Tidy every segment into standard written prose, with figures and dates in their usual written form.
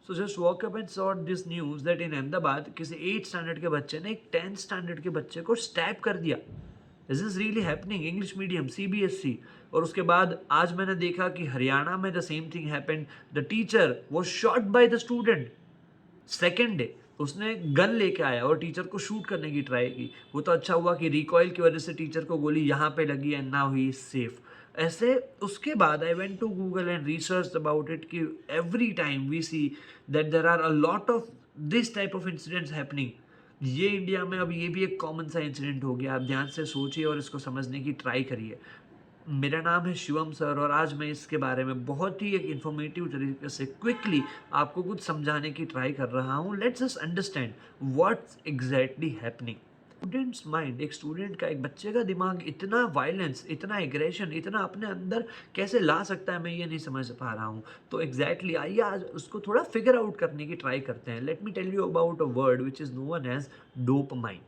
So just walk up and sought this news that in Ahmedabad किसी 8th standard के बच्चे ने एक 10th स्टैंडर्ड के बच्चे को स्टैब कर दिया। This is really happening, English medium CBSE. और उसके बाद आज मैंने देखा कि हरियाणा में the same thing happened, the teacher was shot by the student. Second day उसने गन लेके आया और टीचर को शूट करने की ट्राई की। वो तो अच्छा हुआ कि रिकॉइल की वजह से टीचर को गोली यहाँ पे लगी and now he is safe. ऐसे उसके बाद I went to Google and research about it कि every time we see that there are a lot of this type of incidents happening. ये इंडिया में अब ये भी एक कॉमन सा इंसिडेंट हो गया। आप ध्यान से सोचिए और इसको समझने की ट्राई करिए। मेरा नाम है शिवम सर और आज मैं इसके बारे में बहुत ही एक इन्फॉर्मेटिव तरीके से क्विकली आपको कुछ समझाने की ट्राई कर रहा हूँ। Let's just understand what's exactly happening. Students mind, एक स्टूडेंट का, एक बच्चे का दिमाग इतना वायलेंस, इतना एग्रेशन, इतना अपने अंदर कैसे ला सकता है, मैं ये नहीं समझ पा रहा हूँ। तो एग्जैक्टली आइए आज उसको थोड़ा फिगर आउट करने की ट्राई करते हैं। Let me tell you about a word which is known as dopamine.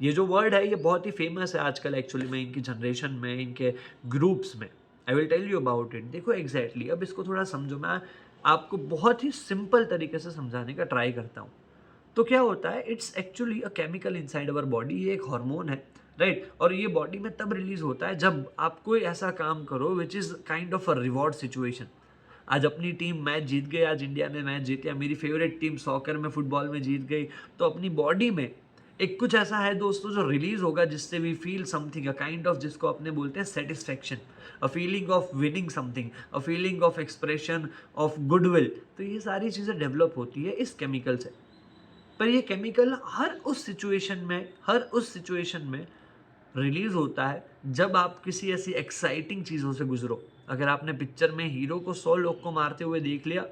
ये जो वर्ड है ये बहुत ही फेमस है आजकल एक्चुअली में, इनकी जनरेशन में, इनके ग्रुप्स में। I will tell you about it. देखो एग्जैक्टली अब इसको थोड़ा समझो। मैं आपको बहुत ही सिंपल तरीके से समझाने का ट्राई करता हूँ। तो क्या होता है, it's actually a chemical inside our body. ये एक हार्मोन है, राइट। और ये बॉडी में तब रिलीज होता है जब आप कोई ऐसा काम करो which is kind of a reward situation. आज अपनी टीम मैच जीत गई, आज इंडिया ने मैच जीता, मेरी फेवरेट टीम सॉकर में, फुटबॉल में जीत गई, तो अपनी बॉडी में एक कुछ ऐसा है दोस्तों जो रिलीज होगा जिससे we feel something, a kind of, जिसको अपने बोलते हैं satisfaction, a feeling of winning something, a feeling of expression of goodwill. तो ये सारी चीज़ें डेवलप होती है इस केमिकल से। पर ये केमिकल हर उस सिचुएशन में रिलीज होता है जब आप किसी ऐसी एक्साइटिंग चीज़ों से गुजरो। अगर आपने पिक्चर में हीरो को 100 लोग को मारते हुए देख लिया,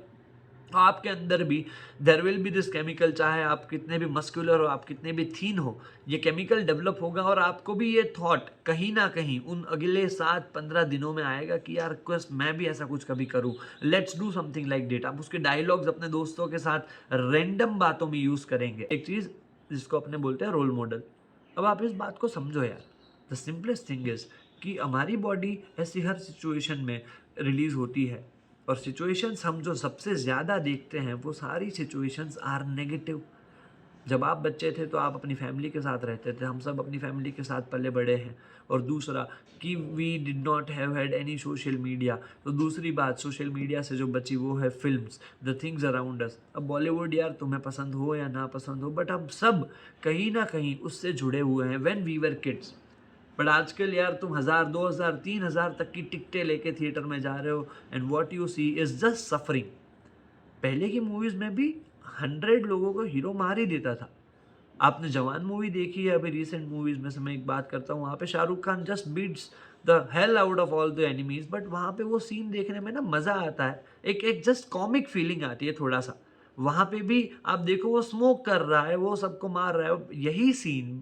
तो आपके अंदर भी there will be this chemical. चाहे आप कितने भी मस्कुलर हो, आप कितने भी थीन हो, ये केमिकल डेवलप होगा और आपको भी ये थॉट कहीं ना कहीं उन अगले 7-15 दिनों में आएगा कि यार कुछ मैं भी ऐसा कुछ कभी करूँ, let's do something like that. आप उसके डायलॉग्स अपने दोस्तों के साथ रैंडम बातों में यूज़ करेंगे। एक चीज़ जिसको अपने बोलते हैं रोल मॉडल। अब आप इस बात को समझो यार, द सिंपलेस्ट थिंग इज कि हमारी बॉडी ऐसी हर सिचुएशन में रिलीज होती है। और सिचुएशंस हम जो सबसे ज़्यादा देखते हैं वो सारी सिचुएशंस आर नेगेटिव। जब आप बच्चे थे तो आप अपनी फैमिली के साथ रहते थे, हम सब अपनी फैमिली के साथ पले बड़े हैं। और दूसरा कि we did not have had any social media. तो दूसरी बात, सोशल मीडिया से जो बची वो है films, the things around us. अब बॉलीवुड यार तुम्हें पसंद हो या ना पसंद हो, बट हम सब कहीं ना कहीं उससे जुड़े हुए हैं when we were kids. But आजकल यार तुम 1000, 2000, 3000 तक की टिकटें लेके थिएटर में जा रहे हो and what you see is just suffering. पहले की मूवीज में भी 100 लोगों को हीरो मार ही देता था। आपने जवान मूवी देखी है, अभी रिसेंट मूवीज में से मैं एक बात करता हूँ, वहाँ पे Shahrukh Khan just beats the hell out of all the enemies. But वहाँ पे वो सीन देखने में ना मजा आता है, एक एक जस्ट कॉमिक फीलिंग आती है थोड़ा सा। वहाँ पे भी आप देखो वो स्मोक कर रहा है, वो सबको मार रहा है। यही सीन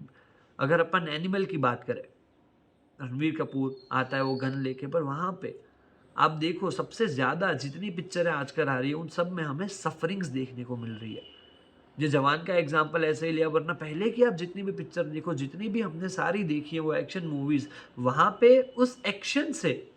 अगर अपन एनिमल की बात करें, रणवीर कपूर आता है वो गन लेके, पर वहाँ पे आप देखो सबसे ज़्यादा जितनी पिक्चरें आजकल आ रही है उन सब में हमें सफरिंग्स देखने को मिल रही है। ये जवान का एग्जांपल ऐसे ही लिया, वरना पहले की आप जितनी भी पिक्चर देखो, जितनी भी हमने सारी देखी है वो एक्शन मूवीज़, वहाँ पे उस एक्शन से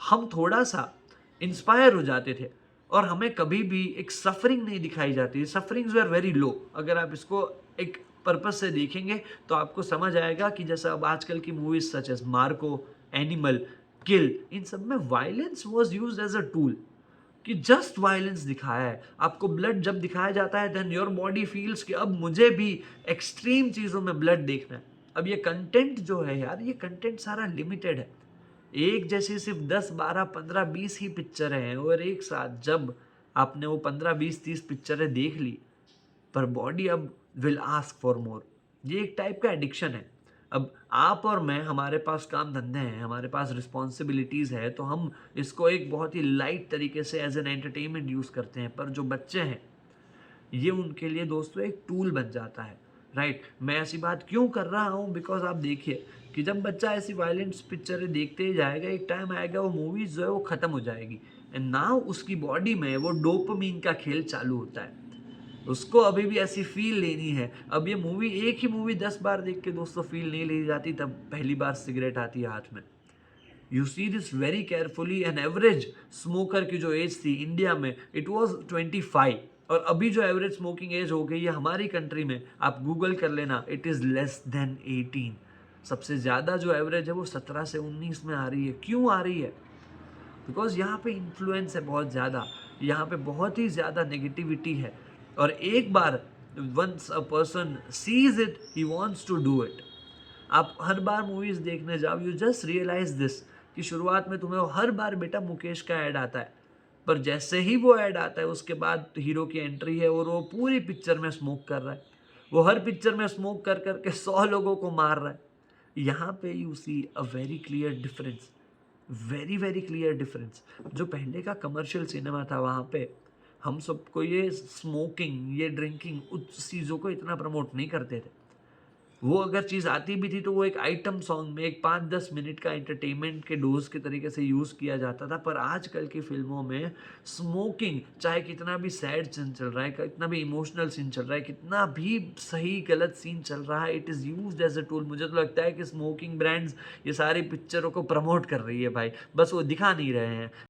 हम थोड़ा सा इंस्पायर हो जाते थे और हमें कभी भी एक सफरिंग नहीं दिखाई जाती। Sufferings were very low. अगर आप इसको एक पर्पज से देखेंगे तो आपको समझ आएगा कि जैसा अब आजकल की movies such as Marco, Animal, Kill, इन सब में violence was used as a tool, कि जस्ट वायलेंस दिखाया है। आपको ब्लड जब दिखाया जाता है देन योर बॉडी फील्स कि अब मुझे भी एक्सट्रीम चीज़ों में ब्लड देखना है। अब ये कंटेंट जो है यार, ये कंटेंट सारा लिमिटेड है। एक जैसी सिर्फ 10, 12, 15, 20 ही पिक्चरें हैं और एक साथ जब आपने वो 15, 20, 30 पिक्चरें देख ली, पर बॉडी अब विल आस्क फॉर मोर। ये एक टाइप का एडिक्शन है। अब आप और मैं, हमारे पास काम धंधे हैं, हमारे पास रिस्पॉन्सिबिलिटीज़ है, तो हम इसको एक बहुत ही लाइट तरीके से एज एन एंटरटेनमेंट यूज़ करते हैं। पर जो बच्चे हैं ये उनके लिए दोस्तों एक टूल बन जाता है, राइट। मैं ऐसी बात क्यों कर रहा हूँ, बिकॉज आप देखिए कि जब बच्चा ऐसी वायलेंस पिक्चरें देखते ही जाएगा, एक टाइम आएगा वो मूवीज जो है वो खत्म हो जाएगी एंड नाउ उसकी बॉडी में वो डोपामीन का खेल चालू होता है। उसको अभी भी ऐसी फील लेनी है। अब ये मूवी, एक ही मूवी 10 बार देख के दोस्तों फील नहीं ली जाती, तब पहली बार सिगरेट आती है हाथ में। You see this very carefully. An average smoker की जो एज थी इंडिया में, इट वॉज 25। और अभी जो एवरेज स्मोकिंग एज हो गई है हमारी कंट्री में, आप गूगल कर लेना, इट इज़ लेस देन 18। सबसे ज़्यादा जो एवरेज है वो 17 से 19 में आ रही है। क्यों आ रही है? बिकॉज़ यहाँ पे इन्फ्लुएंस है बहुत ज़्यादा, यहाँ पे बहुत ही ज़्यादा नेगेटिविटी है, और एक बार once a person sees it, he wants to do it. आप हर बार मूवीज़ देखने जाओ, यू जस्ट रियलाइज़ दिस, कि शुरुआत में तुम्हें हर बार बेटा मुकेश का ऐड आता है, पर जैसे ही वो ऐड आता है उसके बाद हीरो की एंट्री है और वो पूरी पिक्चर में स्मोक कर रहा है। वो हर पिक्चर में स्मोक कर कर के 100 लोगों को मार रहा है। यहाँ पे you see a very clear difference, very very clear difference. जो पहले का कमर्शियल सिनेमा था वहाँ पे हम सबको ये स्मोकिंग, ये ड्रिंकिंग, उस चीज़ों को इतना प्रमोट नहीं करते थे। वो अगर चीज़ आती भी थी तो वो एक आइटम सॉन्ग में एक 5-10 मिनट का एंटरटेनमेंट के डोज़ के तरीके से यूज़ किया जाता था। पर आजकल की फ़िल्मों में स्मोकिंग, चाहे कितना भी सैड सीन चल रहा है, कितना भी इमोशनल सीन चल रहा है, कितना भी सही गलत सीन चल रहा है, it is used as a tool. मुझे तो लगता है कि स्मोकिंग ब्रांड्स ये सारी पिक्चरों को प्रमोट कर रही है भाई, बस वो दिखा नहीं रहे हैं।